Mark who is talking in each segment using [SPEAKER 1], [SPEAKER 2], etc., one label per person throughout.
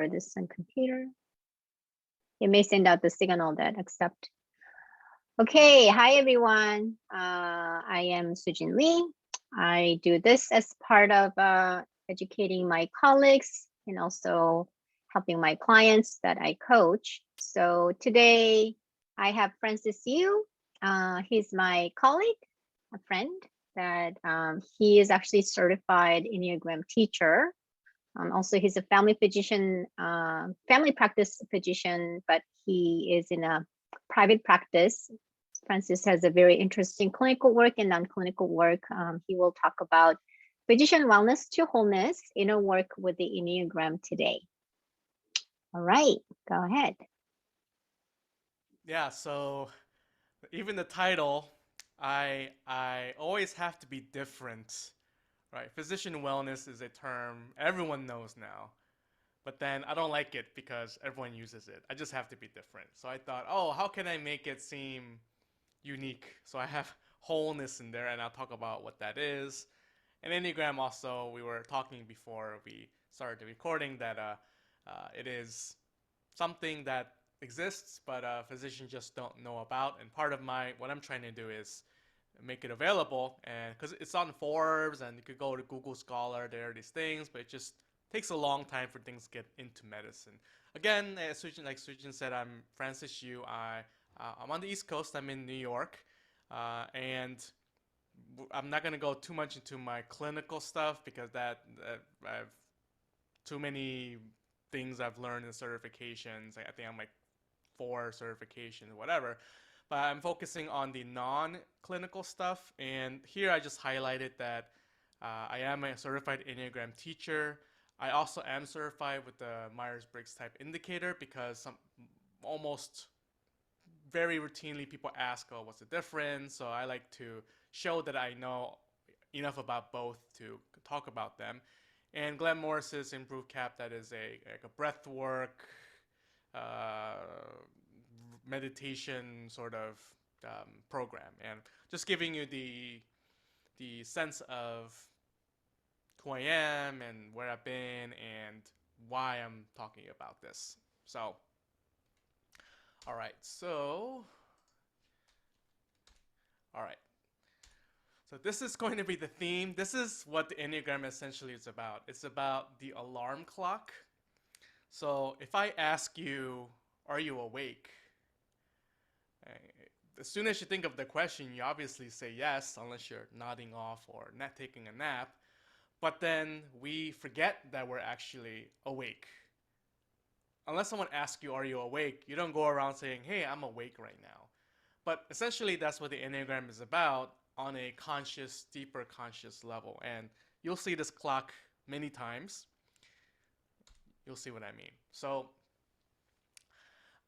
[SPEAKER 1] for this on computer. It may send out the signal that accept. Okay, hi everyone. I am Sujin Lee. I do this as part of educating my colleagues and also helping my clients that I coach. So today I have Francis Yu. He's my colleague, a friend that he is actually certified Enneagram teacher. Also, he's a family physician, family practice physician, but he is in a private practice. Francis has a very interesting clinical work and non-clinical work. He will talk about physician wellness to wholeness, inner work with the Enneagram today. All right, go ahead.
[SPEAKER 2] Yeah, so even the title, I always have to be different, right? Physician wellness is a term everyone knows now, but then I don't like it because everyone uses it. I just have to be different. So I thought, oh, how can I make it seem unique? So I have wholeness in there, and I'll talk about what that is. And Enneagram also, we were talking before we started the recording that it is something that exists, but physicians just don't know about. And part of what I'm trying to do is make it available, and because it's on Forbes and you could go to Google Scholar, there are these things, but it just takes a long time for things to get into medicine. Again, like Sujin said, I'm Francis Yu. I'm on the East Coast. I'm in New York, and I'm not gonna go too much into my clinical stuff because I've too many things I've learned in certifications. I think I'm like 4 certifications, whatever. But I'm focusing on the non-clinical stuff. And here I just highlighted that I am a certified Enneagram teacher. I also am certified with the Myers-Briggs type indicator because almost very routinely people ask, oh, what's the difference? So I like to show that I know enough about both to talk about them. And Glenn Morris's Improved Cap, that is like a breath work, uh, meditation sort of program, and just giving you the sense of who I am and where I've been and why I'm talking about this. So, all right, all right. So this is going to be the theme. This is what the Enneagram essentially is about. It's about the alarm clock. So if I ask you, are you awake? As soon as you think of the question, you obviously say yes, unless you're nodding off or not taking a nap. But then we forget that we're actually awake. Unless someone asks you, are you awake? You don't go around saying, hey, I'm awake right now. But essentially, that's what the Enneagram is about on a conscious, deeper conscious level. And you'll see this clock many times. You'll see what I mean. So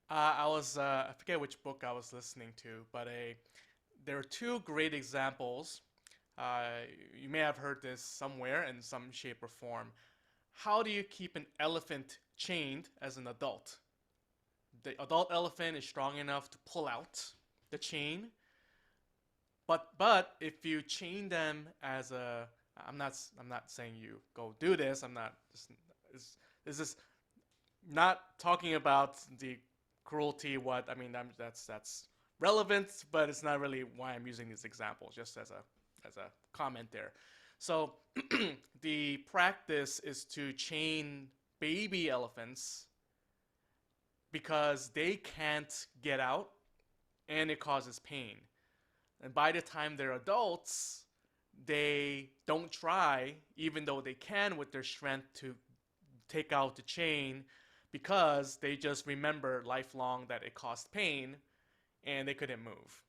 [SPEAKER 2] I forget which book I was listening to, but there are 2 great examples. You may have heard this somewhere in some shape or form. How do you keep an elephant chained as an adult? The adult elephant is strong enough to pull out the chain, but if you chain them as a, I'm not saying you go do this. I'm not. This is not talking about the cruelty. What I mean, that's relevant, but it's not really why I'm using these examples. Just as a comment there. So the practice is to chain baby elephants because they can't get out and it causes pain. And by the time they're adults, they don't try, even though they can with their strength, to take out the chain because they just remember lifelong that it caused pain and they couldn't move.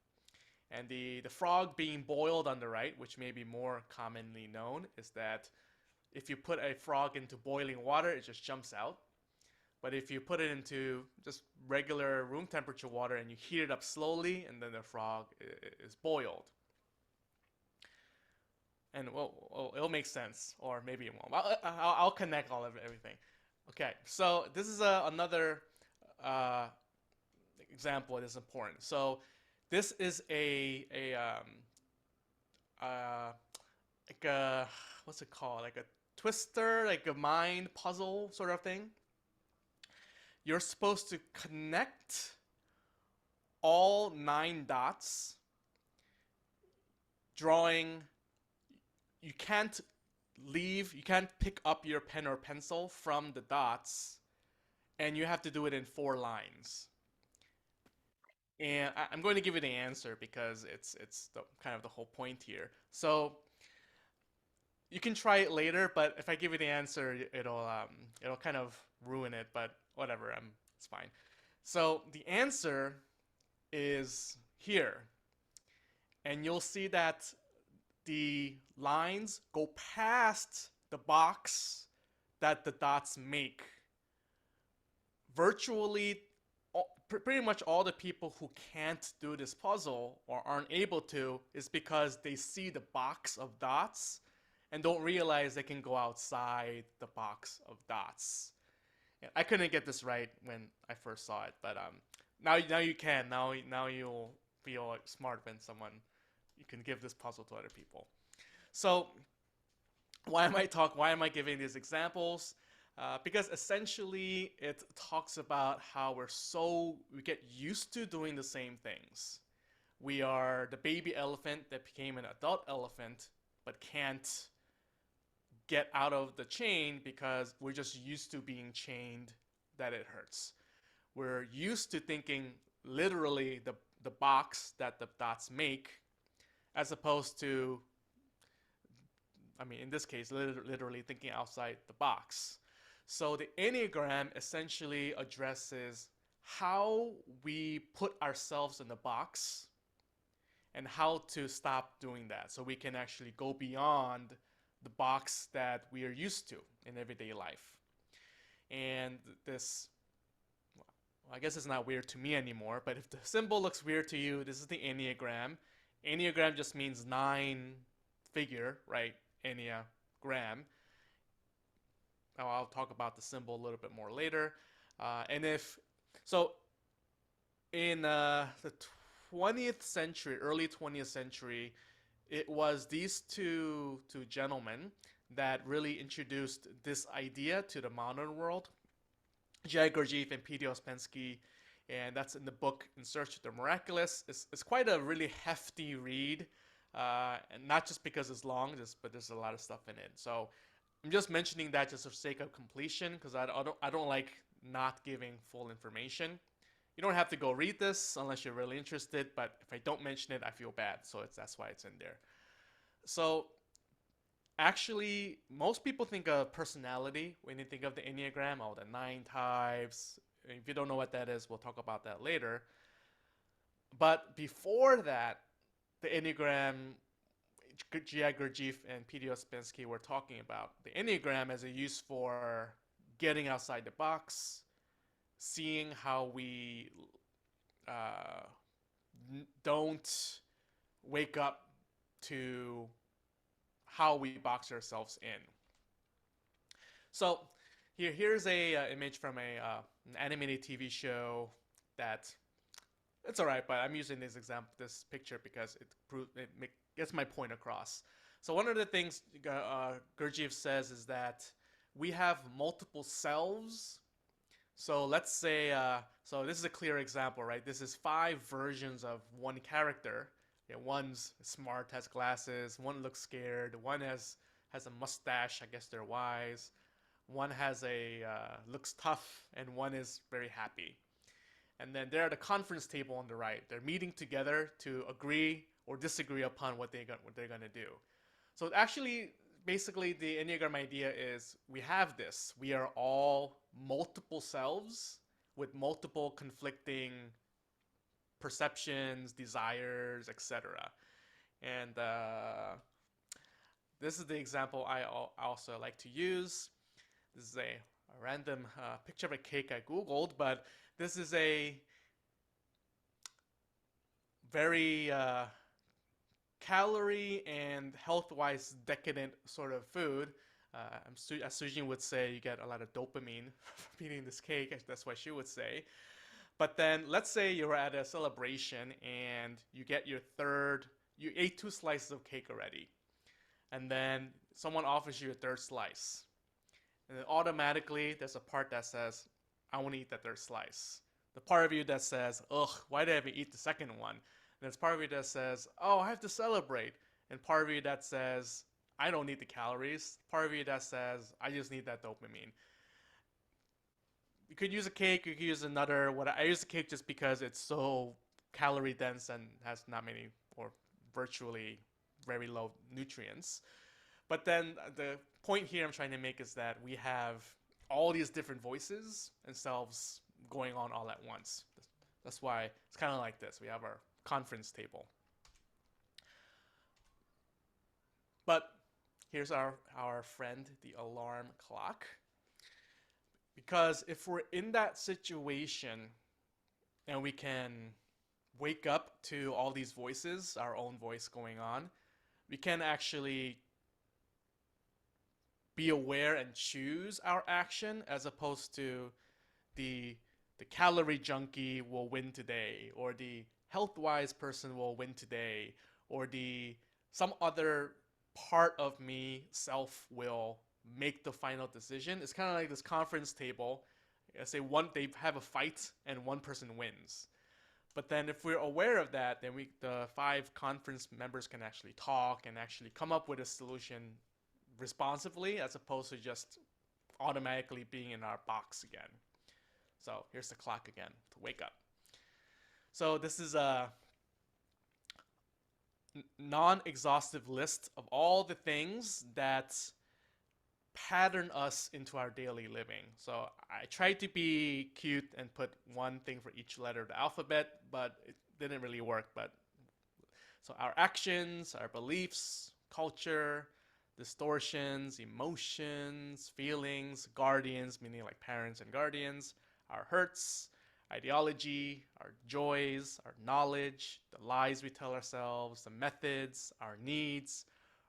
[SPEAKER 2] And the frog being boiled on the right, which may be more commonly known, is that if you put a frog into boiling water, it just jumps out. But if you put it into just regular room temperature water and you heat it up slowly, and then the frog is boiled. And well, it'll make sense, or maybe it won't. I'll connect all of everything. Okay, so this is another uh, example that is important. So this is uh, like a, what's it called? Like a twister, like a mind puzzle sort of thing. you're supposed to connect all 9 dots, drawing. You can't you can't pick up your pen or pencil from the dots, and you have to do it in 4 lines. And I'm going to give you the answer because it's kind of the whole point here. So you can try it later, but if I give you the answer, it'll kind of ruin it. But whatever, it's fine. So the answer is here, and you'll see that the lines go past the box that the dots make. Virtually, pretty much all the people who can't do this puzzle or aren't able to is because they see the box of dots and don't realize they can go outside the box of dots. And I couldn't get this right when I first saw it, but now you can. Now you'll feel like smart when someone you can give this puzzle to other people. So why am I giving these examples? Because essentially it talks about how we get used to doing the same things. We are the baby elephant that became an adult elephant, but can't get out of the chain because we're just used to being chained that it hurts. We're used to thinking literally the box that the dots make, as opposed to, I mean, in this case, literally thinking outside the box. So the Enneagram essentially addresses how we put ourselves in the box and how to stop doing that so we can actually go beyond the box that we are used to in everyday life. And this, well, I guess it's not weird to me anymore, but if the symbol looks weird to you, this is the Enneagram. Enneagram just means 9-figure, right? Enneagram. Now I'll talk about the symbol a little bit more later. And if so, in the 20th century, early 20th century, it was these two gentlemen that really introduced this idea to the modern world. J. Gurdjieff and P.D. Ouspensky, and that's in the book In Search of the Miraculous. It's quite a really hefty read, and not just because it's long, but there's a lot of stuff in it. So I'm just mentioning that just for sake of completion, because I don't like not giving full information. You don't have to go read this unless you're really interested, but if I don't mention it, I feel bad, so that's why it's in there. So actually, most people think of personality when you think of the Enneagram, all the 9 types. If you don't know what that is, we'll talk about that later. But before that, the Enneagram, G.I. Gurdjieff and P.D. Ouspensky were talking about the Enneagram as a use for getting outside the box, seeing how we don't wake up to how we box ourselves in. So here's a image from an animated TV show that it's all right, but I'm using this picture because it gets my point across. So one of the things Gurdjieff says is that we have multiple selves. So let's say, so this is a clear example, right? This is 5 versions of one character. Yeah, one's smart, has glasses. One looks scared. One has a mustache. I guess they're wise. One has looks tough, and one is very happy. And then they're at a conference table on the right. They're meeting together to agree or disagree upon what they're gonna do. So actually, basically, the Enneagram idea is we have this. We are all multiple selves with multiple conflicting perceptions, desires, etc. And this is the example I also like to use. This is a random picture of a cake I Googled, but this is a very calorie and health-wise decadent sort of food. As Sujin would say, you get a lot of dopamine from eating this cake. That's what she would say. But then let's say you're at a celebration and you ate 2 slices of cake already. And then someone offers you a 3rd slice. And then automatically there's a part that says, I want to eat that third slice. The part of you that says, ugh, why did I even eat the second one? And there's part of you that says, oh, I have to celebrate. And part of you that says, I don't need the calories. Part of you that says, I just need that dopamine. You could use a cake, you could use another. What I use the cake just because it's so calorie dense and has not many or virtually very low nutrients. But then the point here I'm trying to make is that we have all these different voices and selves going on all at once. That's why it's kind of like this. We have our conference table. But here's our friend, the alarm clock. Because if we're in that situation and we can wake up to all these voices, our own voice going on, we can actually be aware and choose our action, as opposed to the calorie junkie will win today, or the health wise person will win today, or the some other part of me, self, will make the final decision. It's kind of like this conference table. I say they have a fight and one person wins. But then if we're aware of that, then the 5 conference members can actually talk and actually come up with a solution responsively, as opposed to just automatically being in our box again. So here's the clock again to wake up. So this is a non-exhaustive list of all the things that pattern us into our daily living. So I tried to be cute and put one thing for each letter of the alphabet, but it didn't really work. But so our actions, our beliefs, culture, distortions, emotions, feelings, guardians, meaning like parents and guardians, our hurts, ideology, our joys, our knowledge, the lies we tell ourselves, the methods, our needs,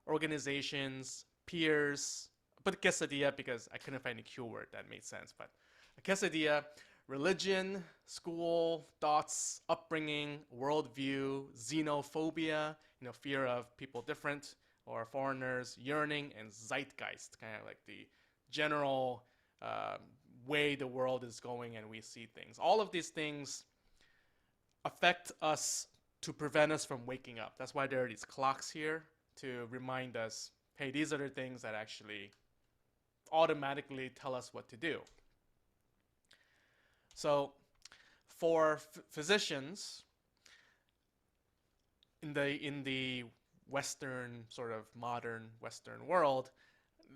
[SPEAKER 2] organizations, peers. I put quesadilla because I couldn't find a Q word that made sense, but a quesadilla, religion, school, thoughts, upbringing, worldview, xenophobia, fear of people different or foreigners, yearning, and zeitgeist, kind of like the general way the world is going and we see things. All of these things affect us to prevent us from waking up. That's why there are these clocks here to remind us, hey, these are the things that actually automatically tell us what to do. So for physicians in the Western, sort of modern Western world,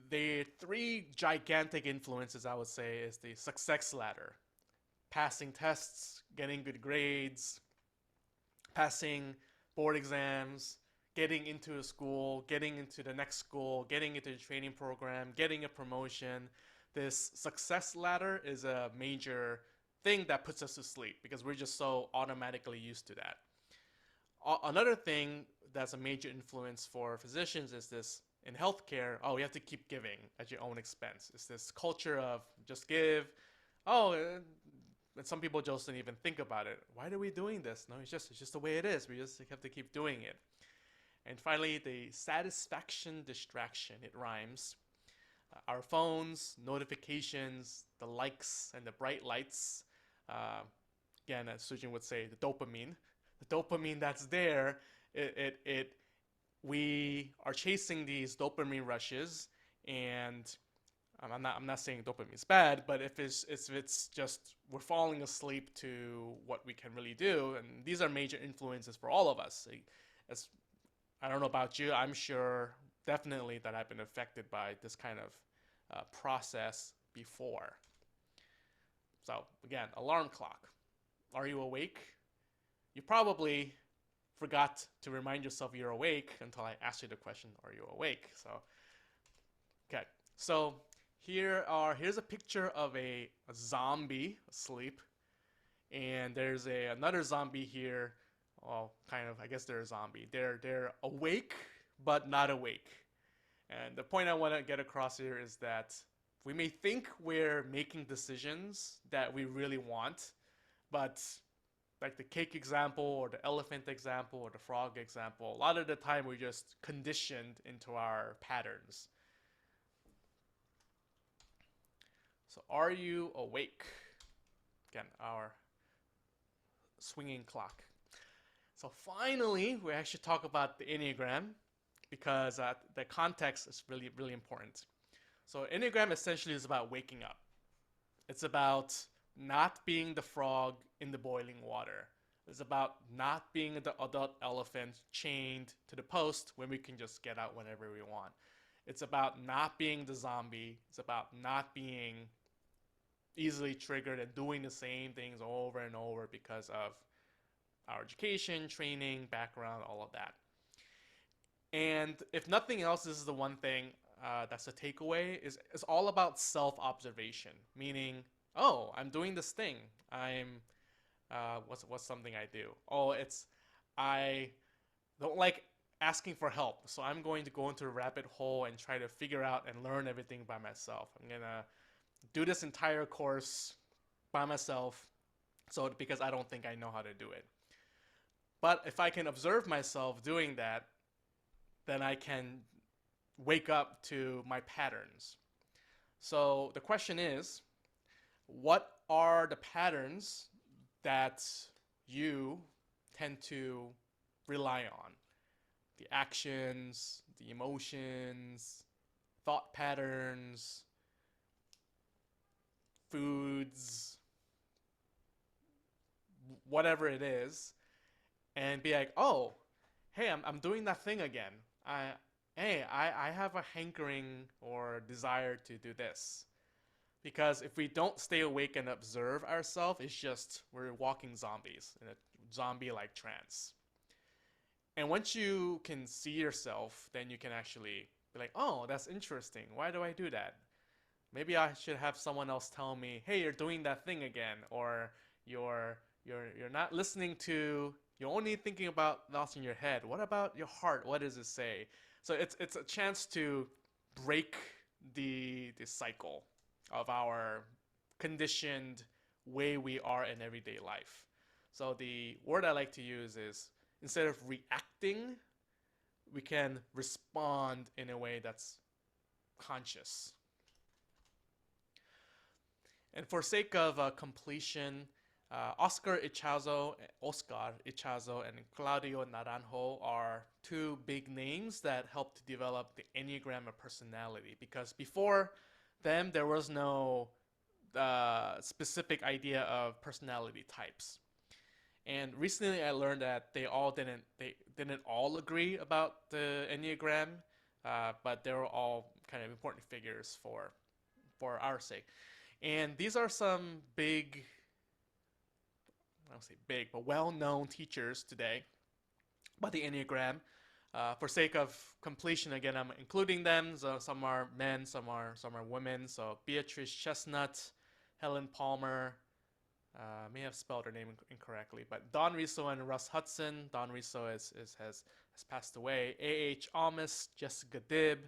[SPEAKER 2] the 3 gigantic influences I would say is the success ladder. Passing tests, getting good grades, passing board exams, getting into a school, getting into the next school, getting into the training program, getting a promotion. This success ladder is a major thing that puts us to sleep because we're just so automatically used to that. Another thing that's a major influence for physicians is this in healthcare, you have to keep giving at your own expense. It's this culture of just give. And some people just don't even think about it. Why are we doing this? No, it's just the way it is. We just have to keep doing it. And finally, the satisfaction distraction. It rhymes. Our phones, notifications, the likes and the bright lights. Again, as Sujin would say, the dopamine. The dopamine that's there, we are chasing these dopamine rushes, and I'm not saying dopamine is bad, but if it's just we're falling asleep to what we can really do, and these are major influences for all of us. As I don't know about you, I'm sure definitely that I've been affected by this kind of process before. So again, alarm clock. Are you awake? You probably forgot to remind yourself you're awake until I asked you the question, are you awake? So, okay. So here's a picture of a zombie asleep. And there's another zombie here. Well, kind of, I guess they're a zombie. They're awake, but not awake. And the point I want to get across here is that we may think we're making decisions that we really want, but like the cake example or the elephant example or the frog example, a lot of the time we're just conditioned into our patterns. So are you awake? again, our swinging clock. So finally, we actually talk about the Enneagram because the context is really, really important. So Enneagram essentially is about waking up. It's about not being the frog in the boiling water. It's about not being the adult elephant chained to the post when we can just get out whenever we want. It's about not being the zombie. It's about not being easily triggered and doing the same things over and over because of our education, training, background, all of that. And if nothing else, this is the one thing that's a takeaway is it's all about self-observation, meaning, oh, I'm doing this thing. What's something I do? Oh, it's I don't like asking for help, so I'm going to go into a rabbit hole and try to figure out and learn everything by myself. I'm gonna do this entire course by myself, so because I don't think I know how to do it. But if I can observe myself doing that, then I can wake up to my patterns. So the question is, what are the patterns that you tend to rely on? The actions, the emotions, thought patterns, foods, whatever it is, and be like, oh, hey, I'm doing that thing again. I have a hankering or desire to do this. Because if we don't stay awake and observe ourselves, it's just we're walking zombies in a zombie-like trance. And once you can see yourself, then you can actually be like, oh, that's interesting. Why do I do that? Maybe I should have someone else tell me, hey, you're doing that thing again, or you're not listening to, you're only thinking about thoughts in your head. What about your heart? What does it say? So it's a chance to break the cycle of our conditioned way we are in everyday life. So the word I like to use is instead of reacting, we can respond in a way that's conscious. And for sake of completion, Oscar Ichazo, and Claudio Naranjo are two big names that helped to develop the Enneagram of personality. Because before them, there was no specific idea of personality types. And recently, I learned that they didn't all agree about the Enneagram, but they were all kind of important figures for our sake. And these are some big, I don't say big, but well-known teachers today about the Enneagram. For sake of completion, again, I'm including them. So some are men, some are women. So Beatrice Chestnut, Helen Palmer, may have spelled her name incorrectly, but Don Riso and Russ Hudson. Don Riso has passed away. A.H. Almas, Jessica Dibb,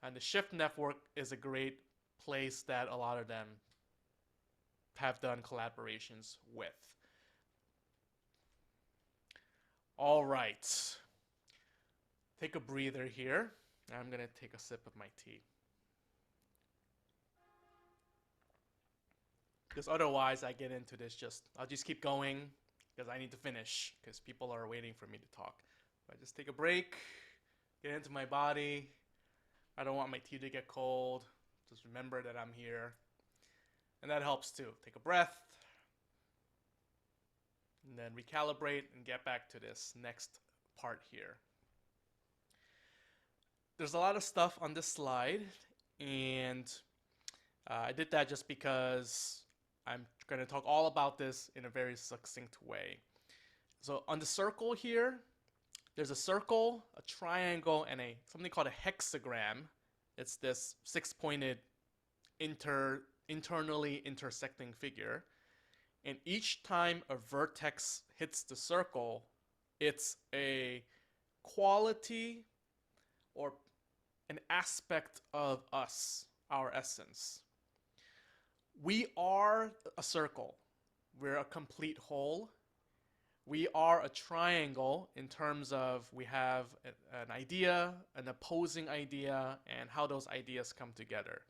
[SPEAKER 2] and the Shift Network is a great place that a lot of them have done collaborations with. All right. Take a breather here. I'm going to take a sip of my tea. Because otherwise I get into this I'll just keep going because I need to finish because people are waiting for me to talk. I just take a break, get into my body. I don't want my tea to get cold. Just remember that I'm here. And that helps too. Take a breath. And then recalibrate and get back to this next part here. There's a lot of stuff on this slide, and I did that just because I'm going to talk all about this in a very succinct way. So on the circle here, there's a circle, a triangle, and something called a hexagram. It's this six-pointed internally intersecting figure. And each time a vertex hits the circle, it's a quality or an aspect of us, our essence. We are a circle. We're a complete whole. We are a triangle in terms of we have an idea, an opposing idea, and how those ideas come together.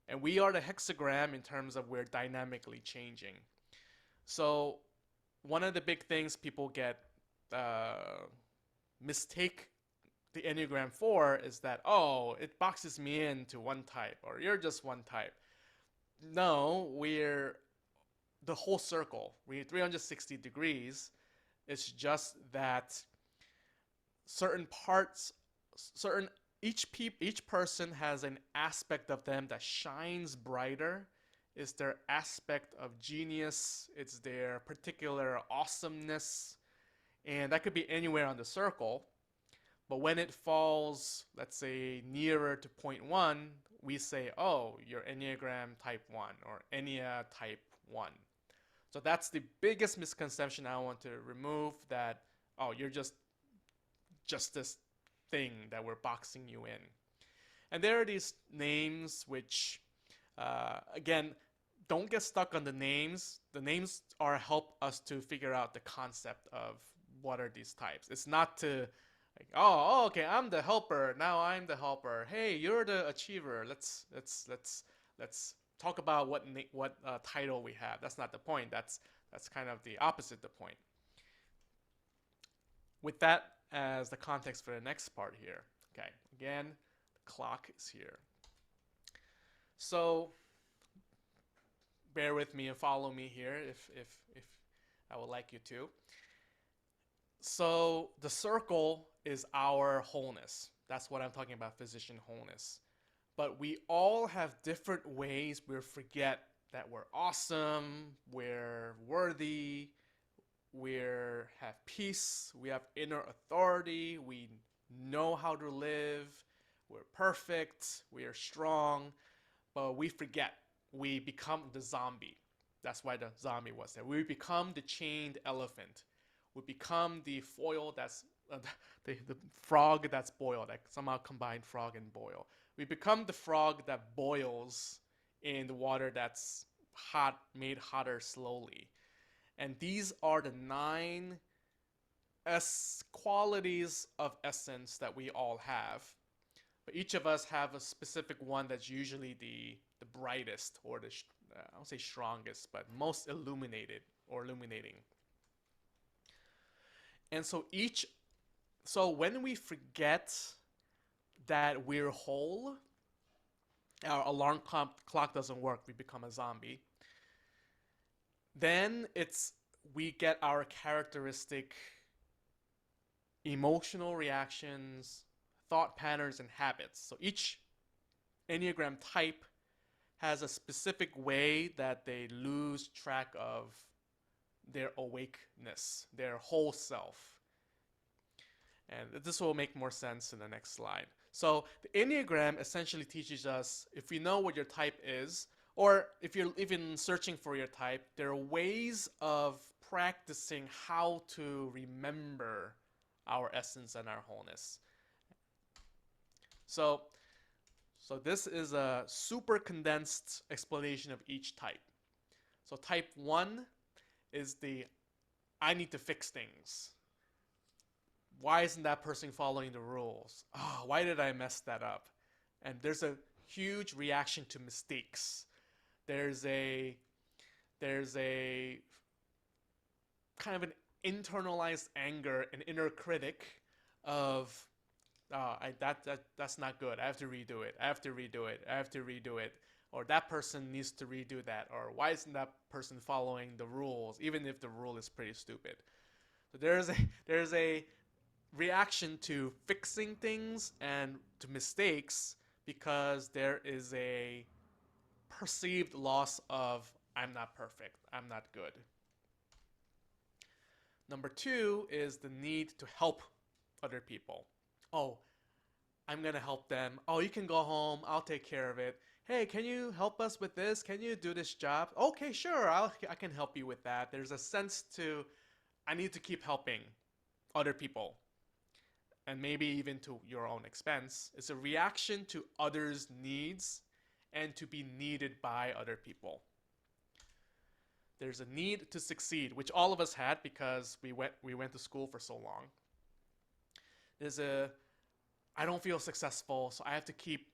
[SPEAKER 2] And we are the hexagram in terms of we're dynamically changing. So one of the big things people get mistake the Enneagram for is that, oh, it boxes me into one type, or you're just one type. No, we're the whole circle. We're 360 degrees. It's just that certain parts, certain each person has an aspect of them that shines brighter. It's their aspect of genius. It's their particular awesomeness, and that could be anywhere on the circle. But when it falls, let's say, nearer to point one, we say, oh, you're Enneagram type 1 or Ennea type 1. So that's the biggest misconception I want to remove, that, oh, you're just this thing that we're boxing you in. And there are these names which, again, don't get stuck on the names. The names are help us to figure out the concept of what are these types. It's not to like, oh, okay, I'm the helper. Now I'm the helper. Hey, you're the achiever. Let's talk about what title we have. That's not the point. That's kind of the opposite the point. With that as the context for the next part here. Okay, again, the clock is here. So bear with me and follow me here if I would like you to. So the circle is our wholeness. That's what I'm talking about, physician wholeness. But we all have different ways we forget that we're awesome, we're worthy, we have peace, we have inner authority, we know how to live, we're perfect, we are strong, but we forget. We become the zombie. That's why the zombie was there. We become the chained elephant. We become the foil that's the frog that's boiled, like somehow combined frog and boil. We become the frog that boils in the water that's hot, made hotter slowly. And these are the 9 qualities of essence that we all have. But each of us have a specific one that's usually the brightest, or the I don't say strongest, but most illuminated or illuminating. And so when we forget that we're whole, our alarm clock doesn't work, we become a zombie. Then we get our characteristic emotional reactions, thought patterns, and habits. So each Enneagram type has a specific way that they lose track of their awakeness, their whole self. And this will make more sense in the next slide. So the Enneagram essentially teaches us, if we know what your type is, or if you're even searching for your type, there are ways of practicing how to remember our essence and our wholeness. So this is a super condensed explanation of each type. So type 1 is the I need to fix things. Why isn't that person following the rules? Oh, why did I mess that up? And there's a huge reaction to mistakes. There's a kind of an internalized anger, an inner critic of that's not good. I have to redo it. I have to redo it. I have to redo it. Or that person needs to redo that. Or why isn't that person following the rules, even if the rule is pretty stupid? So there's a reaction to fixing things and to mistakes because there is a perceived loss of I'm not perfect. I'm not good. Number 2 is the need to help other people. Oh, I'm going to help them. Oh, you can go home. I'll take care of it. Hey, can you help us with this? Can you do this job? Okay, sure. I can help you with that. There's a sense to I need to keep helping other people, and maybe even to your own expense. It's a reaction to others' needs and to be needed by other people. There's a need to succeed, which all of us had because we went to school for so long. There's a I don't feel successful, so I have to keep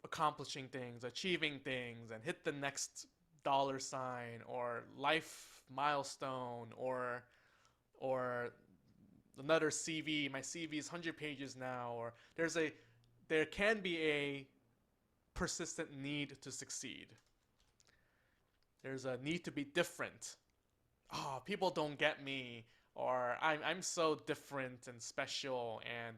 [SPEAKER 2] accomplishing things, achieving things, and hit the next dollar sign, or life milestone, or another CV. My CV is 100 pages now, or there can be a persistent need to succeed. There's a need to be different. Oh, people don't get me, or I'm so different and special, and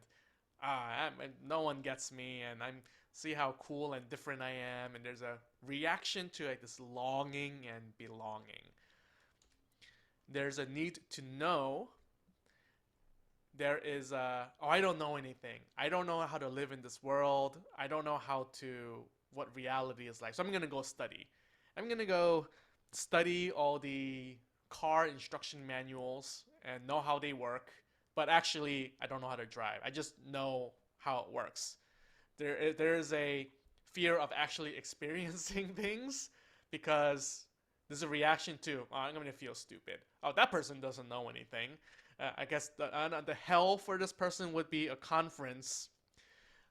[SPEAKER 2] no one gets me, and I'm see how cool and different I am, and there's a reaction to like this longing and belonging. There's a need to know. There is a, oh, I don't know anything. I don't know how to live in this world. I don't know what reality is like. So I'm gonna go study. I'm gonna go study all the car instruction manuals and know how they work. But actually, I don't know how to drive. I just know how it works. There is a fear of actually experiencing things because there's a reaction to, oh, I'm going to feel stupid. Oh, that person doesn't know anything. I guess the hell for this person would be a conference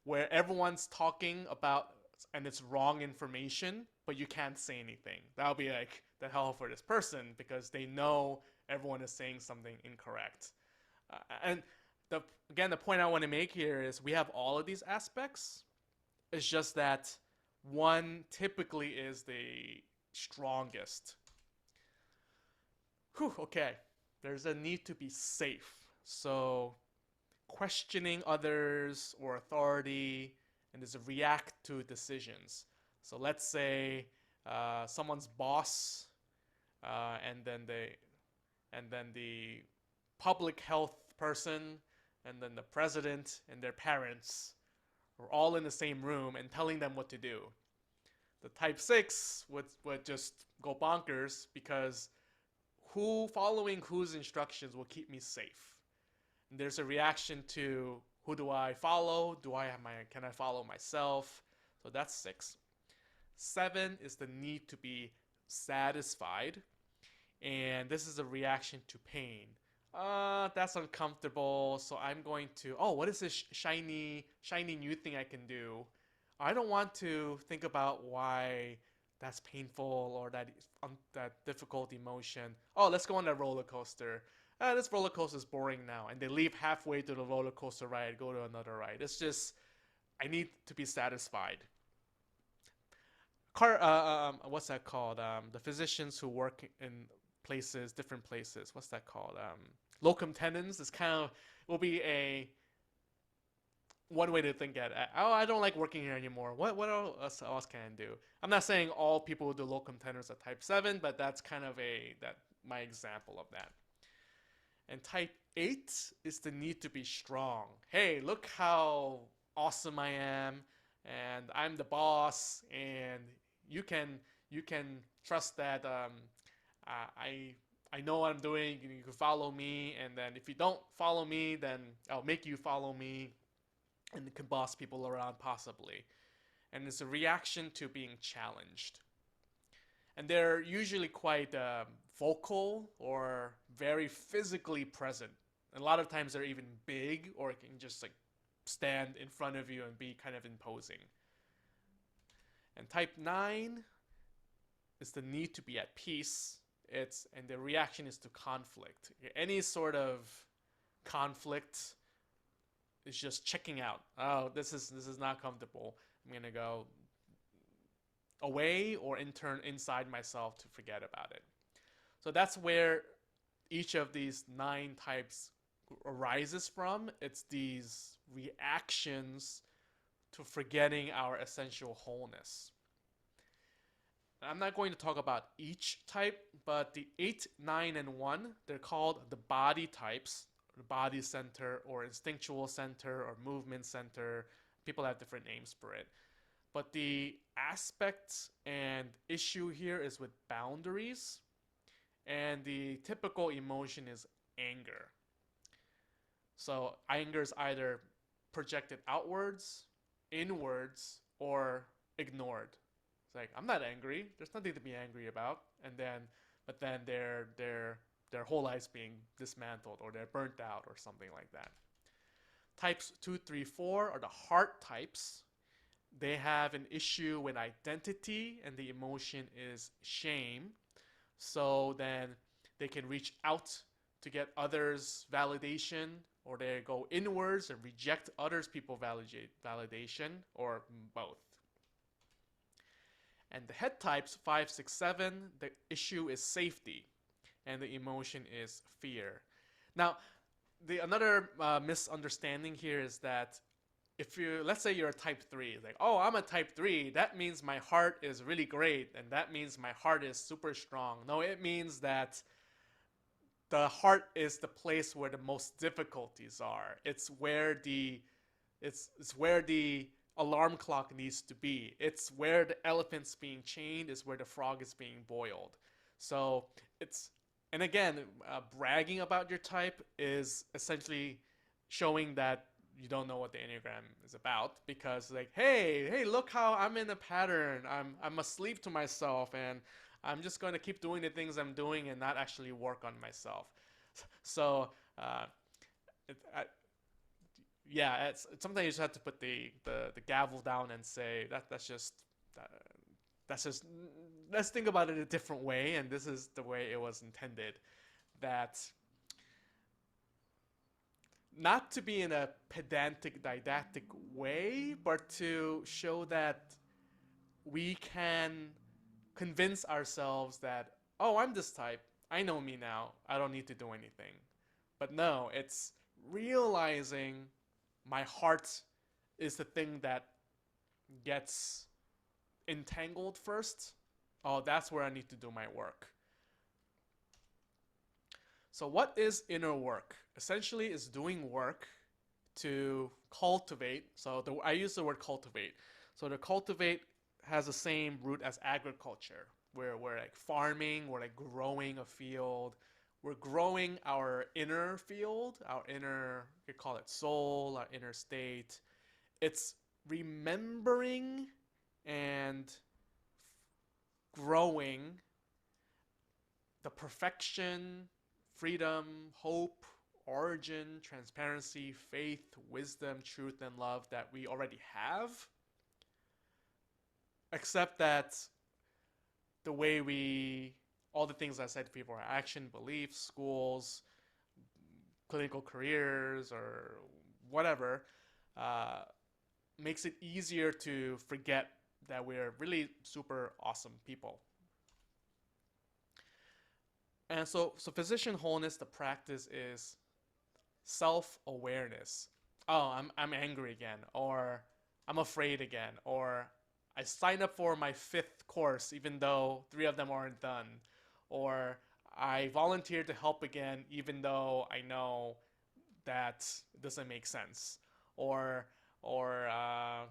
[SPEAKER 2] where everyone's talking about and it's wrong information, but you can't say anything. That'll be like the hell for this person because they know everyone is saying something incorrect. And again, the point I want to make here is we have all of these aspects. It's just that one typically is the strongest. Whew, okay. There's a need to be safe. So questioning others or authority, and there's a react to decisions. So let's say someone's boss, and then the public health person, and then the president and their parents are all in the same room and telling them what to do. The type 6 would just go bonkers because who following whose instructions will keep me safe? And there's a reaction to who do I follow? Can I follow myself? So that's 6. 7 is the need to be satisfied. And this is a reaction to pain. That's uncomfortable, so I'm going to, oh, what is this shiny new thing I can do? I don't want to think about why that's painful or that difficult emotion. Oh, let's go on that roller coaster. This roller coaster is boring now. And they leave halfway to the roller coaster ride, go to another ride. It's just, I need to be satisfied. What's that called? The physicians who work in different places. What's that called? Locum tenens is kind of will be a one way to think at it. Oh, I don't like working here anymore. What else can I do? I'm not saying all people who do locum tenens are type 7, but that's kind of my example of that. And type 8 is the need to be strong. Hey, look how awesome I am, and I'm the boss, and you can trust that I know what I'm doing. You can follow me, and then if you don't follow me, then I'll make you follow me, and it can boss people around possibly. And it's a reaction to being challenged. And they're usually quite vocal or very physically present. And a lot of times they're even big or can just like stand in front of you and be kind of imposing. And type 9 is the need to be at peace. And the reaction is to conflict. Any sort of conflict is just checking out. Oh, this is not comfortable. I'm gonna go away or inside myself to forget about it. So that's where each of these 9 types arises from. It's these reactions to forgetting our essential wholeness. I'm not going to talk about each type, but the 8, 9, and 1, they're called the body types, the body center or instinctual center or movement center. People have different names for it. But the aspect and issue here is with boundaries, and the typical emotion is anger. So anger is either projected outwards, inwards, or ignored. It's like, I'm not angry. There's nothing to be angry about. But then their whole life's being dismantled or they're burnt out or something like that. Types 2, 3, 4 are the heart types. They have an issue with identity and the emotion is shame. So then They can reach out to get others' validation, or they go inwards and reject others' people validation, or both. And the head types 5, 6, 7, the issue is safety, and the emotion is fear. Now, another misunderstanding here is that if you, let's say you're a type 3, like, oh, I'm a type 3, that means my heart is really great, and that means my heart is super strong. No, it means that the heart is the place where the most difficulties are. It's where the alarm clock needs to be. It's where the elephant's being chained. It's where the frog is being boiled. So it's, and again, bragging about your type is essentially showing that you don't know what the Enneagram is about, because like, hey, look how I'm in a pattern. I'm asleep to myself, and I'm just going to keep doing the things I'm doing and not actually work on myself. So, yeah, sometimes you just have to put the gavel down and say that's just let's think about it a different way, and this is the way it was intended. That not to be in a pedantic, didactic way, but to show that we can convince ourselves that, oh, I'm this type. I know me now. I don't need to do anything. But no, it's realizing my heart is the thing that gets entangled first. Oh, that's where I need to do my work. So what is inner work? Essentially, it's doing work to cultivate. So I use the word cultivate. So the cultivate has the same root as agriculture, where we're like farming, we're like growing a field. We're growing our inner field, our inner, you could call it soul, our inner state. It's remembering and growing the perfection, freedom, hope, origin, transparency, faith, wisdom, truth, and love that we already have. Except that the way all the things I said before, action, beliefs, schools, clinical careers, or whatever, makes it easier to forget that we're really super awesome people. And so physician wholeness, the practice is self-awareness. Oh, I'm angry again, or I'm afraid again, or I signed up for my 5th course even though 3 of them aren't done, or I volunteered to help again even though I know that it doesn't make sense, or I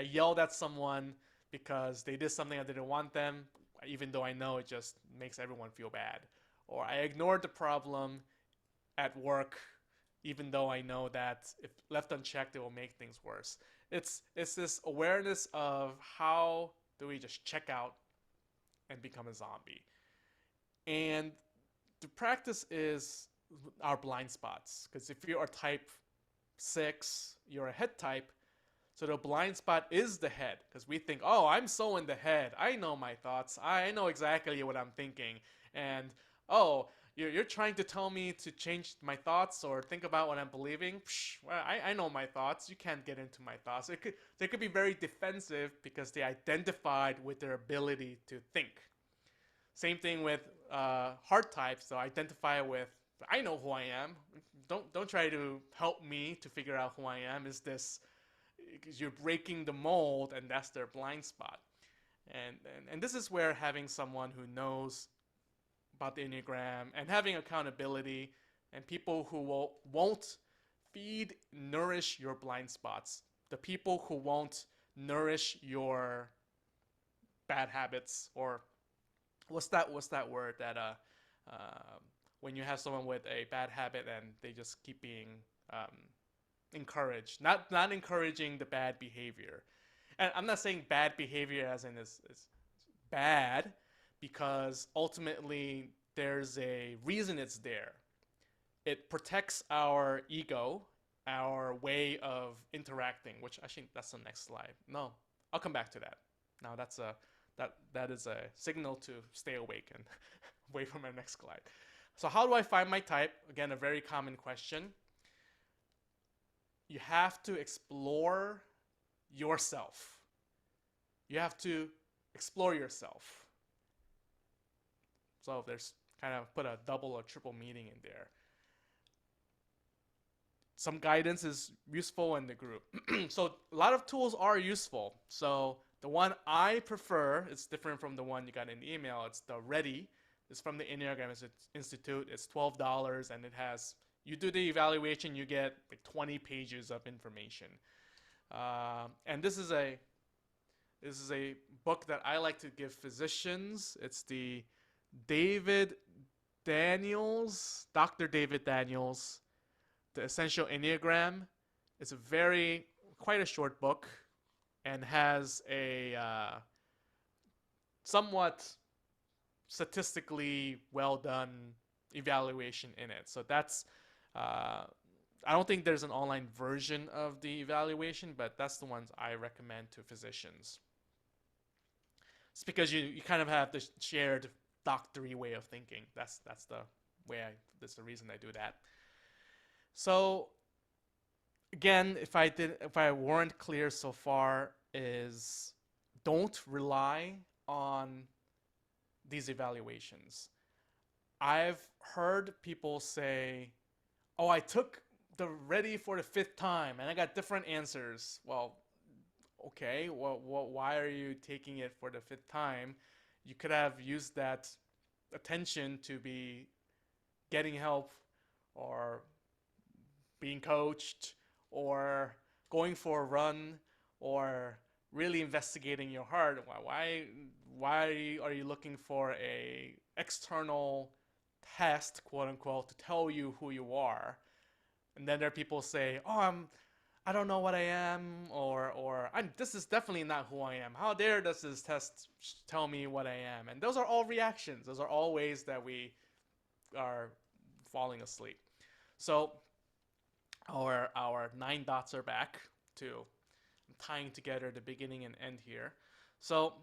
[SPEAKER 2] yelled at someone because they did something I didn't want them, even though I know it just makes everyone feel bad, or I ignored the problem at work even though I know that if left unchecked, it will make things worse. It's this awareness of how do we just check out and become a zombie. And the practice is our blind spots. Because if you're a type 6, you're a head type, so the blind spot is the head. Because we think, oh, I'm so in the head. I know my thoughts. I know exactly what I'm thinking. And, oh, you're trying to tell me to change my thoughts or think about what I'm believing. Psh, well, I know my thoughts. You can't get into my thoughts. They could be very defensive because they identified with their ability to think. Same thing with heart types. So identify with, I know who I am. Don't try to help me to figure out who I am. Is this, because you're breaking the mold, and that's their blind spot. And this is where having someone who knows about the Enneagram and having accountability and people who won't nourish your blind spots, the people who won't nourish your bad habits, or what's that word that when you have someone with a bad habit and they just keep being encouraged, not encouraging the bad behavior. And I'm not saying bad behavior as in is bad, because ultimately there's a reason it's there. It protects our ego, our way of interacting, which I think that's the next slide. No, I'll come back to that. Now that is a signal to stay awake and wait for my next slide. So how do I find my type? Again, a very common question. You have to explore yourself. You have to explore yourself. So there's kind of put a double or triple meaning in there. Some guidance is useful in the group. So a lot of tools are useful. So the one I prefer is different from the one you got in the email. It's the Ready. It's from the Enneagram Institute. It's $12 and it has, you do the evaluation, you get like 20 pages of information. And this is a book that I like to give physicians. It's the David Daniels, Dr. David Daniels, The Essential Enneagram. It's quite a short book and has a somewhat statistically well done evaluation in it. So that's, I don't think there's an online version of the evaluation, but that's the ones I recommend to physicians. It's because you kind of have the shared doctory way of thinking. That's the reason I do that. So again, if I weren't clear so far, is don't rely on these evaluations. I've heard people say, "Oh, I took the Ready for the 5th time and I got different answers." Well, okay, well, why are you taking it for the 5th time? You could have used that attention to be getting help or being coached or going for a run or really investigating your heart. Why are you looking for a external test, quote unquote, to tell you who you are? And then there are people say, "Oh, I don't know what I am," or this is definitely not who I am. How dare does this test tell me what I am? And those are all reactions. Those are all ways that we are falling asleep. So our 9 dots are back to tying together the beginning and end here. So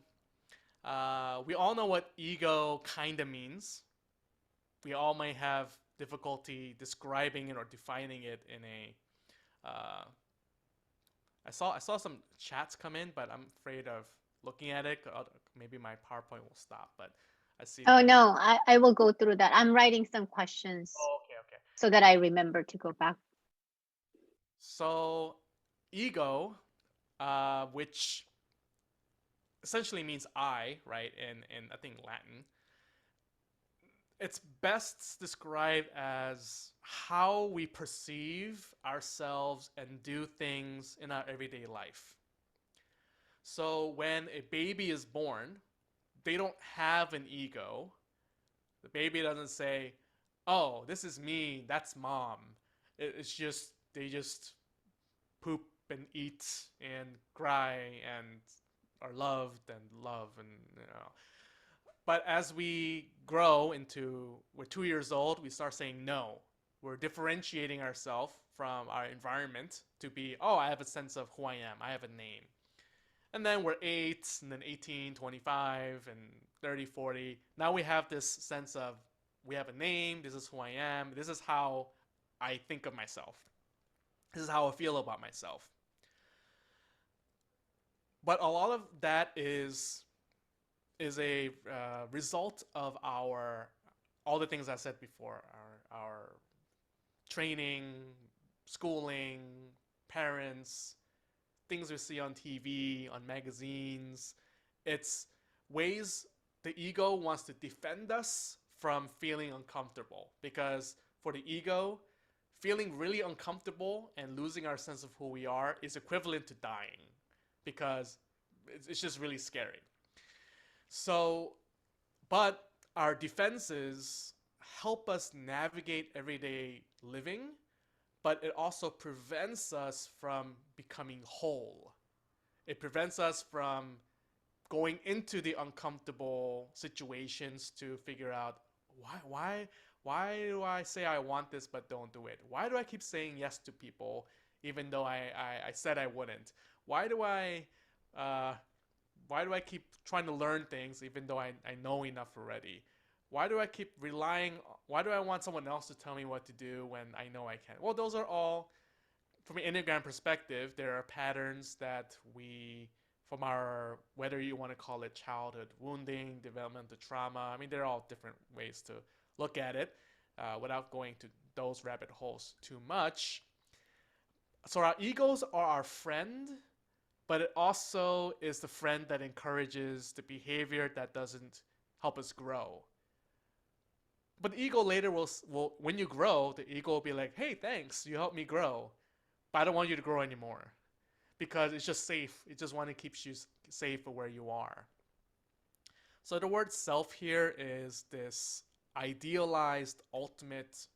[SPEAKER 2] we all know what ego kinda means. We all might have difficulty describing it or defining it in a I saw some chats come in, but I'm afraid of looking at it. Maybe my PowerPoint will stop, but I see.
[SPEAKER 1] Oh no, I will go through that. I'm writing some questions
[SPEAKER 2] Okay.
[SPEAKER 1] so that I remember to go back.
[SPEAKER 2] So, ego, which essentially means I, right? In I think Latin. It's best described as how we perceive ourselves and do things in our everyday life. So when a baby is born, they don't have an ego. The baby doesn't say, "Oh, this is me, that's mom." It's just, they just poop and eat and cry and are loved and love and. But as we grow into, we're 2 years old, we start saying no. We're differentiating ourselves from our environment to be, "Oh, I have a sense of who I am. I have a name." And then we're 8, and then 18, 25, and 30, 40. Now we have this sense of, we have a name. This is who I am. This is how I think of myself. This is how I feel about myself. But a lot of that is a result of all the things I said before, our training, schooling, parents, things we see on TV, on magazines. It's ways the ego wants to defend us from feeling uncomfortable, because for the ego, feeling really uncomfortable and losing our sense of who we are is equivalent to dying, because it's just really scary. So, but our defenses help us navigate everyday living, but it also prevents us from becoming whole. It prevents us from going into the uncomfortable situations to figure out, why do I say I want this but don't do it? Why do I keep saying yes to people even though I said I wouldn't? Why do I keep trying to learn things even though I know enough already? Why do I keep relying? Why do I want someone else to tell me what to do when I know I can't? Well, those are all, from an Enneagram perspective, there are patterns that we, from our, whether you want to call it childhood wounding, developmental trauma, I mean, there are all different ways to look at it without going to those rabbit holes too much. So our egos are our friend, but it also is the friend that encourages the behavior that doesn't help us grow. But the ego later will when you grow, the ego will be like, hey, thanks, you helped me grow, but I don't want you to grow anymore because it's just safe. It just want to keep you safe for where you are. So the word self here is this idealized, ultimate,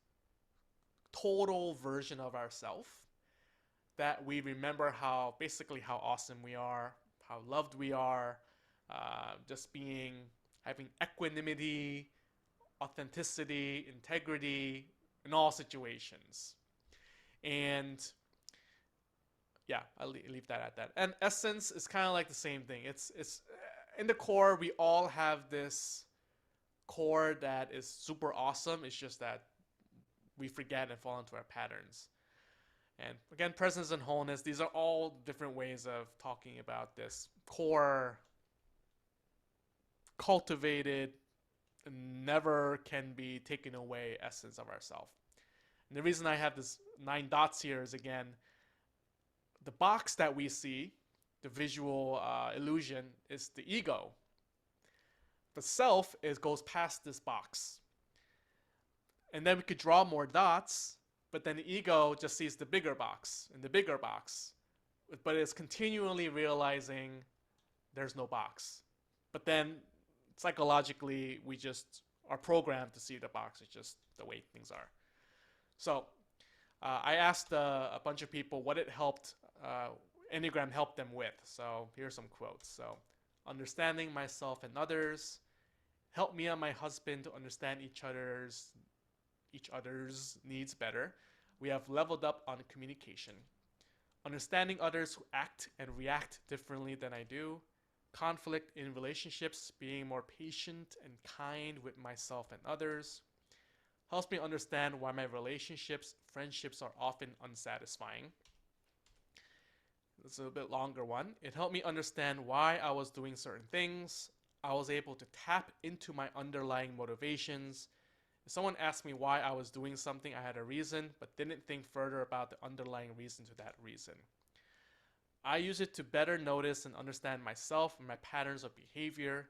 [SPEAKER 2] total version of ourself that we remember how basically how awesome we are, how loved we are, just being, having equanimity, authenticity, integrity in all situations. And yeah, I'll leave that at that. And essence is kind of like the same thing. It's in the core we all have this core that is super awesome. It's just that we forget and fall into our patterns. And again, presence and wholeness, these are all different ways of talking about this core, cultivated, never can be taken away essence of ourself. And the reason I have this 9 dots here is, again, the box that we see, the visual illusion, is the ego. The self goes past this box. And then we could draw more dots, but then the ego just sees the bigger box and the bigger box. But it's continually realizing there's no box. But then psychologically, we just are programmed to see the box. It's just the way things are. So I asked a bunch of people what it helped, Enneagram helped them with. So here's some quotes. So, understanding myself and others, help me and my husband to understand each other's needs better. We have leveled up on communication. Understanding others who act and react differently than I do. Conflict in relationships, being more patient and kind with myself and others. Helps me understand why my relationships, friendships are often unsatisfying. This is a bit longer one. It helped me understand why I was doing certain things. I was able to tap into my underlying motivations. If someone asked me why I was doing something, I had a reason, but didn't think further about the underlying reason to that reason. I use it to better notice and understand myself and my patterns of behavior.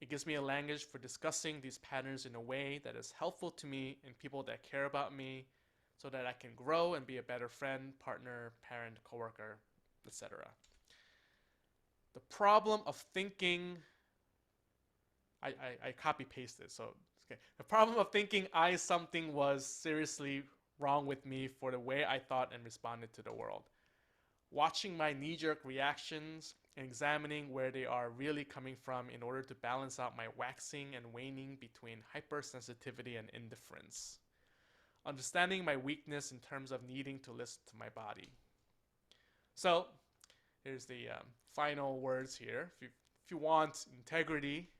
[SPEAKER 2] It gives me a language for discussing these patterns in a way that is helpful to me and people that care about me, so that I can grow and be a better friend, partner, parent, coworker, etc. The problem of thinking, I copy pasted, so okay. The problem of thinking something was seriously wrong with me for the way I thought and responded to the world. Watching my knee-jerk reactions and examining where they are really coming from in order to balance out my waxing and waning between hypersensitivity and indifference. Understanding my weakness in terms of needing to listen to my body. So, here's the final words here. If you want integrity,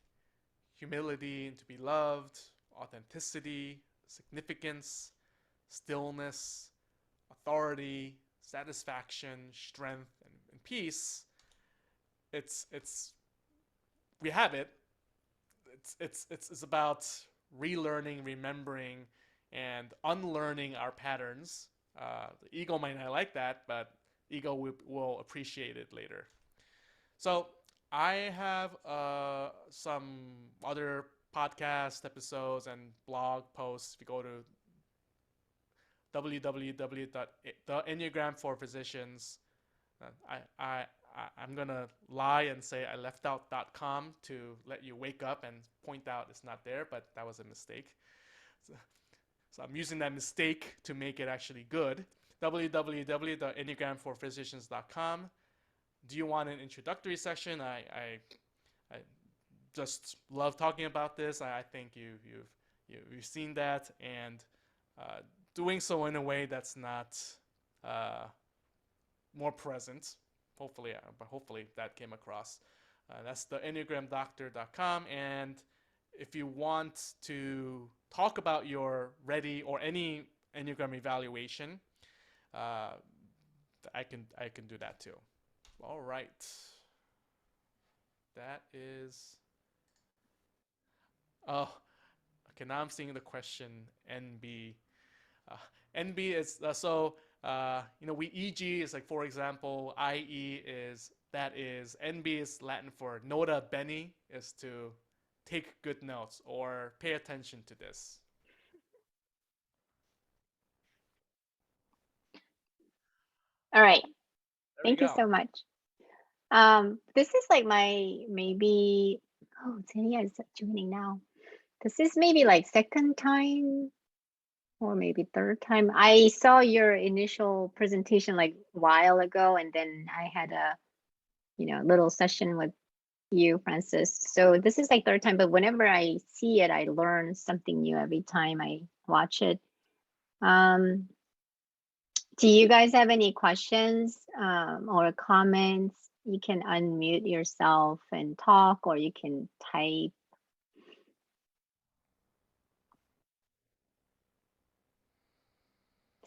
[SPEAKER 2] humility, and to be loved, authenticity, significance, stillness, authority, satisfaction, strength, and peace, we have it. It's about relearning, remembering, and unlearning our patterns. The ego might not like that, but ego will appreciate it later. So I have some other podcast episodes and blog posts. If you go to www.theenneagramforphysicians, I'm gonna lie and say I left out .com to let you wake up and point out it's not there, but that was a mistake. So I'm using that mistake to make it actually good. www.enneagramforphysicians.com. Do you want an introductory session? I just love talking about this. I think you've seen that, and doing so in a way that's not more present. Hopefully, but hopefully that came across. That's the enneagramdoctor.com, and if you want to talk about your ready or any Enneagram evaluation, uh, I can do that too. All right, that is. Oh, okay. Now I'm seeing the question NB. Uh, NB is we EG is like, for example, IE is that is NB is Latin for nota bene, is to take good notes or pay attention to this.
[SPEAKER 1] All right.
[SPEAKER 2] There we
[SPEAKER 1] Thank you
[SPEAKER 2] go.
[SPEAKER 1] so much. This is like my maybe. Oh, Tania is joining now. This is maybe like second time or maybe third time. I saw your initial presentation like a while ago, and then I had a little session with you, Francis. So this is like third time, but whenever I see it, I learn something new every time I watch it. Do you guys have any questions or comments? You can unmute yourself and talk, or you can type.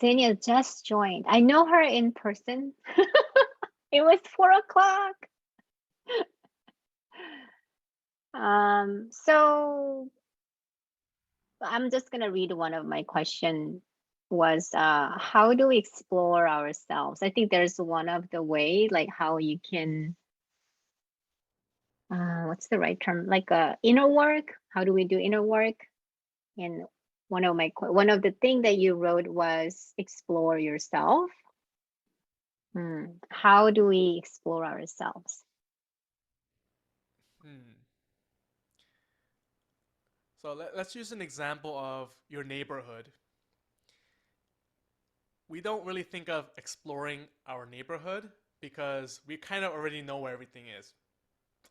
[SPEAKER 1] Xenia just joined. I know her in person. It was 4 o'clock. So I'm just gonna read one of my question was how do we explore ourselves? I think there's one of the way like how you can what's the right term, like inner work. How do we do inner work? And one of the thing that you wrote was explore yourself. How do we explore ourselves?
[SPEAKER 2] Hmm. So let's use an example of your neighborhood. We don't really think of exploring our neighborhood because we kind of already know where everything is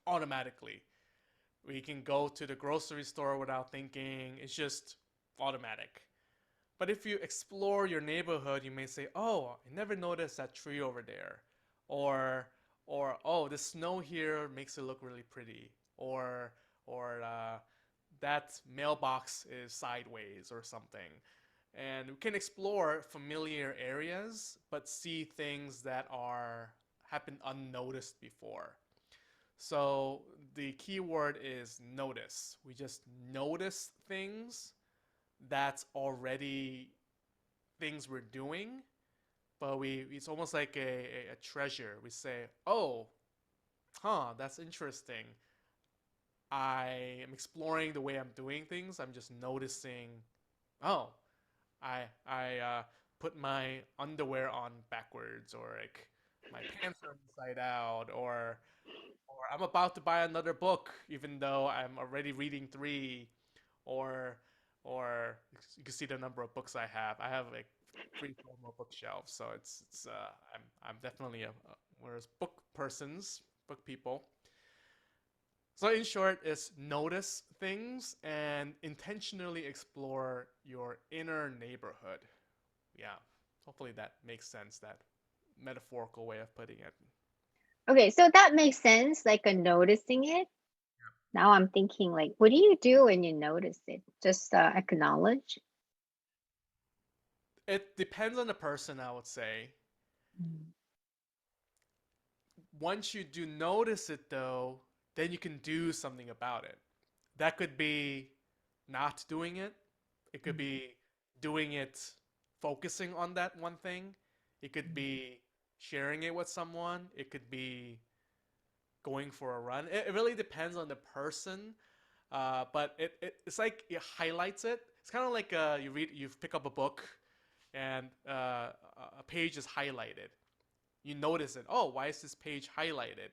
[SPEAKER 2] automatically. We can go to the grocery store without thinking. It's just automatic. But if you explore your neighborhood, you may say, "Oh, I never noticed that tree over there," or "Oh, the snow here makes it look really pretty," or that mailbox is sideways or something. And we can explore familiar areas, but see things that have been unnoticed before. So the key word is notice. We just notice things that's already things we're doing, but it's almost like a treasure. We say, "Oh, that's interesting. I am exploring the way I'm doing things. I'm just noticing. Oh, I put my underwear on backwards, or like my pants are inside out, or I'm about to buy another book, even though I'm already reading three, or or you can see the number of books I have. I have like 3 or 4 more bookshelves, so it's I'm definitely whereas book persons, book people. So in short, is notice things and intentionally explore your inner neighborhood. Yeah, hopefully that makes sense. That metaphorical way of putting it.
[SPEAKER 1] Okay, so that makes sense, like a noticing it. Now I'm thinking like, what do you do when you notice it? Just acknowledge.
[SPEAKER 2] It depends on the person, I would say.
[SPEAKER 1] Mm.
[SPEAKER 2] Once you do notice it, though, then you can do something about it. That could be not doing it. It could be doing it, focusing on that one thing. It could be sharing it with someone. It could be going for a run. It really depends on the person. But it's like it highlights it. It's kind of like you pick up a book and a page is highlighted. You notice it. Oh, why is this page highlighted?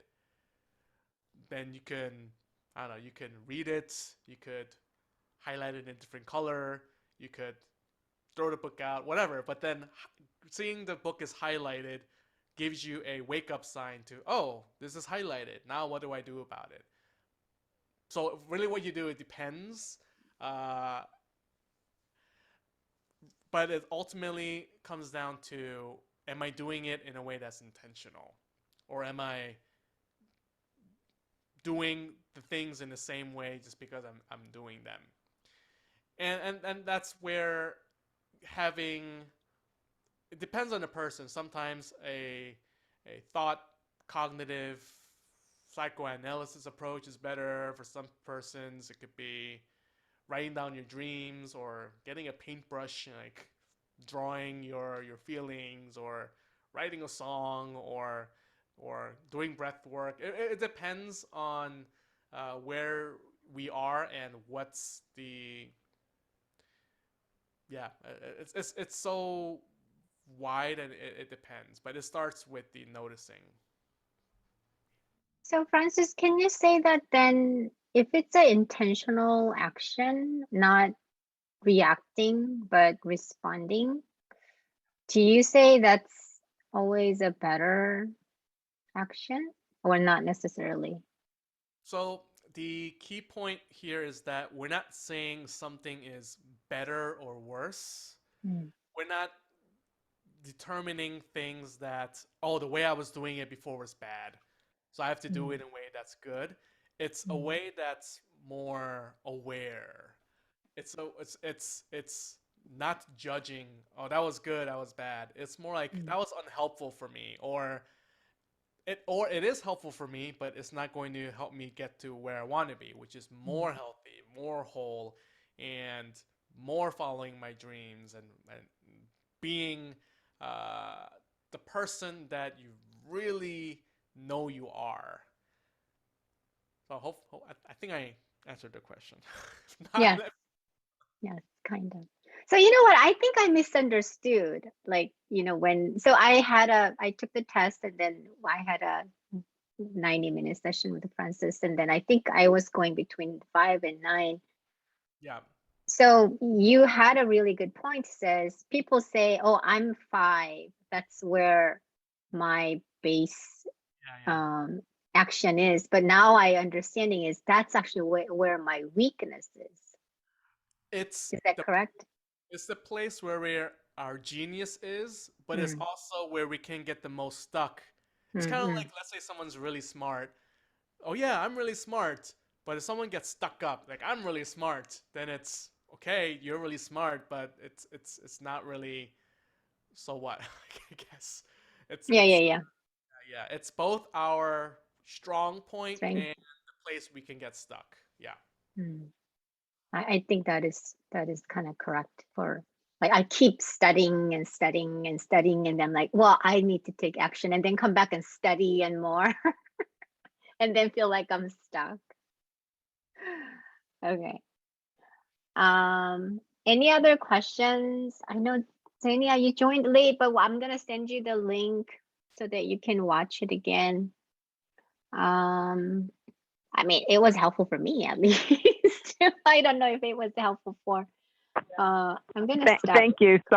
[SPEAKER 2] Then you can, I don't know, you can read it. You could highlight it in a different color. You could throw the book out, whatever. But then seeing the book is highlighted gives you a wake up sign to, oh, this is highlighted. Now what do I do about it? So really, what you do, it depends. Uh, but it ultimately comes down to, am I doing it in a way that's intentional, or am I doing the things in the same way just because I'm doing them. And that's where having, it depends on the person. Sometimes a thought cognitive psychoanalysis approach is better. For some persons it could be writing down your dreams or getting a paintbrush and like drawing your feelings, or writing a song, or doing breath work. It depends on where we are and what's the, yeah, it's so wide, and it depends, but it starts with the noticing.
[SPEAKER 1] So Francis, can you say that then if it's an intentional action, not reacting but responding, do you say that's always a better action or not necessarily?
[SPEAKER 2] So the key point here is that we're not saying something is better or worse.
[SPEAKER 1] Mm,
[SPEAKER 2] We're not determining things that, oh, the way I was doing it before was bad, so I have to do
[SPEAKER 1] mm,
[SPEAKER 2] it in a way that's good. It's a
[SPEAKER 1] mm,
[SPEAKER 2] way that's more aware. It's not judging, oh, that was good, that was bad. It's more like
[SPEAKER 1] mm,
[SPEAKER 2] that was unhelpful for me, or it is helpful for me, but it's not going to help me get to where I want to be, which is
[SPEAKER 1] mm.
[SPEAKER 2] more healthy, more whole, and more following my dreams, and being uh, the person that you really know you are. So I think I answered the question.
[SPEAKER 1] Yes,
[SPEAKER 2] Not,
[SPEAKER 1] yes, kind of. So you know what? I think I misunderstood. Like, I took the test and then I had a 90-minute session with Francis, and then I think I was going between 5 and 9.
[SPEAKER 2] yeah,
[SPEAKER 1] So you had a really good point. Says people say, "Oh, I'm 5. That's where my base
[SPEAKER 2] yeah, yeah.
[SPEAKER 1] um, action is." But now I understanding is that's actually where my weakness is.
[SPEAKER 2] It's
[SPEAKER 1] Is that
[SPEAKER 2] the
[SPEAKER 1] correct?
[SPEAKER 2] it's the place where our genius is, but it's
[SPEAKER 1] Mm,
[SPEAKER 2] also where we can get the most stuck. It's
[SPEAKER 1] mm,
[SPEAKER 2] kind of like,
[SPEAKER 1] mm.
[SPEAKER 2] let's say someone's really smart. Oh yeah, I'm really smart. But if someone gets stuck up, like I'm really smart, then it's okay. You're really smart, but it's not really. So what? I guess
[SPEAKER 1] Yeah, yeah,
[SPEAKER 2] it's
[SPEAKER 1] yeah.
[SPEAKER 2] yeah. It's both our strong point
[SPEAKER 1] Strength.
[SPEAKER 2] and the place we can get stuck. Yeah.
[SPEAKER 1] Mm. I think that is kind of correct for like I keep studying and studying and studying and I'm like, well, I need to take action and then come back and study and more and then feel like I'm stuck. Okay. Any other questions? I know Zania, you joined late, but I'm gonna send you the link so that you can watch it again. Um, I mean, it was helpful for me at least. I don't know if it was helpful for I'm gonna stop.
[SPEAKER 3] Thank you. Sorry.